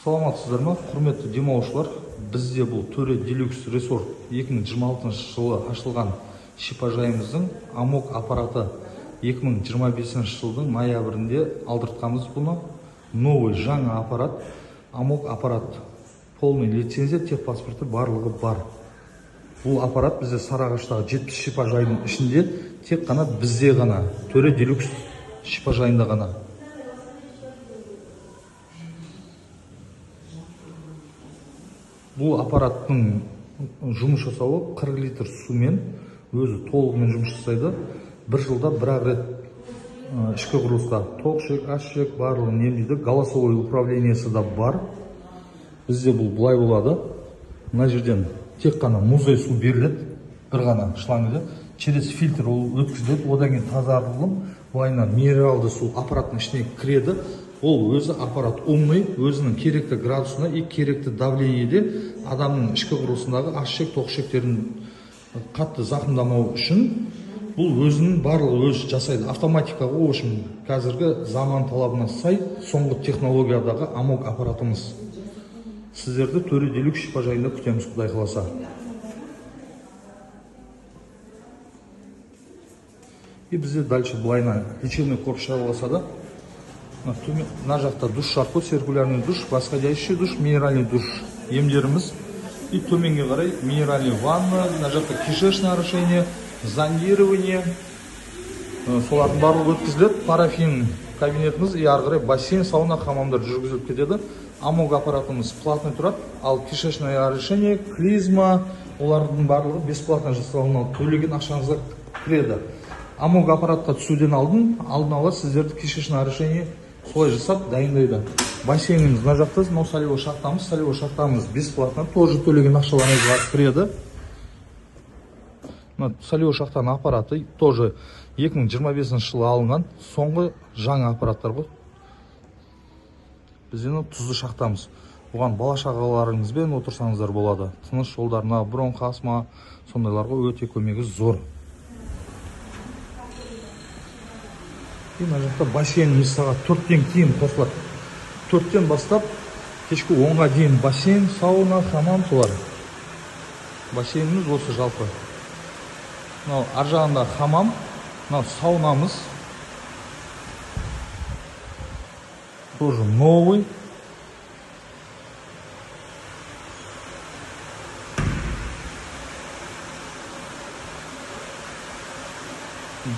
Саламатсыздар ма, құрметті демалушылар? Бізде бұл Төре Делюкс Resort 2026 жылы ашылған шипажайымыздың амок аппараты 2025 жылдың ноябрінде алдыртқанбыз бұны. Новый жаңа аппарат, амок аппарат. Полный лицензия, техпаспорты барлығы бар. Бұл аппарат бізде Сарыағаштағы 70 шипажайдың ішінде тек қана бізде ғана, Төре Делюкс шипажайында ғана. Бұл аппараттың жұмыс жасауы 40 литр сумен өзі толығымен жұмыс жасайды. Бір жылда бір-ақ рет ішкі құрылысқа тоқшек, ашшек барлығын емдейді. Голосовой управлениесі да бар. Бізде бұл былай болады. Мына жерден тек қана мұздай су беріледі, бір ғана шлангыда. Через фильтр ол өткізіледі, одан кейін тазартылып, былайынан минералды су аппараттың ішіне кіреді. Ол өзі аппарат умный, өзінің керекті градусына и керекті давлениеде адамның ішкі құрылысындағы ашшек, тоқшектерін қатты зақымдамау үшін бұл өзінің барлығы өзі жасайды. Автоматикаға ол үшін қазіргі заман талабына сай соңғы технологиядағы амок аппаратымыз. Сіздерді Төре Делюкс шипажайында күтеміз, Құдай қаласа. И бізде дальше былайна лечебный корпус жалғаса да. Мына жақта душ шарко, циркулярный душ, восходящий душ, минеральный душ емдеріміз. И төменге қарай минеральный ванна, мына жақта кишечное орошение, зондирование. Солардың барлығы өткізіледі. Парафин кабинетіміз и ары қарай бассейн, сауна, хамамдар жүргізіліп кетеді. Амок аппаратымыз платный тұрады, ал кишечное орошение, клизма, олардың барлығы бесплатно жасалынады. Төлеген ақшаңызға кіреді. Амок аппаратқа түсуден алдын ала сіздерді кишечное орошение солай жасап дайындайды. Бассейніміз мына жақта, солевой шахтамыз бесплатно, тоже төлеген ақшаларыңызға кіреді. Солевой шахтаның аппараты тоже 2025 жылы алынған, соңғы жаңа аппараттар бұл. Бізден тұзды шахтамыз. Оған бала шағаларыңызбен отырсаңыздар болады. Тыныс жолдарына, бронх, астма, сондайларға өте көмегі зор. И мына жақта бассейніміз сағат 4-тен кейін қосылады. 4-тен бастап кешкі 10-ға дейін бассейн, сауна, хамам солар. Бассейніміз осы жалпы. Ар жағында хамам, саунамыз. Тоже новый.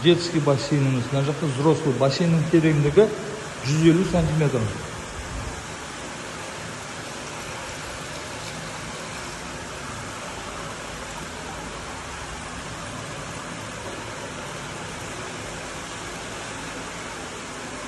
Детский бассейніміз. Мына жақта взрослый бассейннің тереңдігі 150 сантиметр.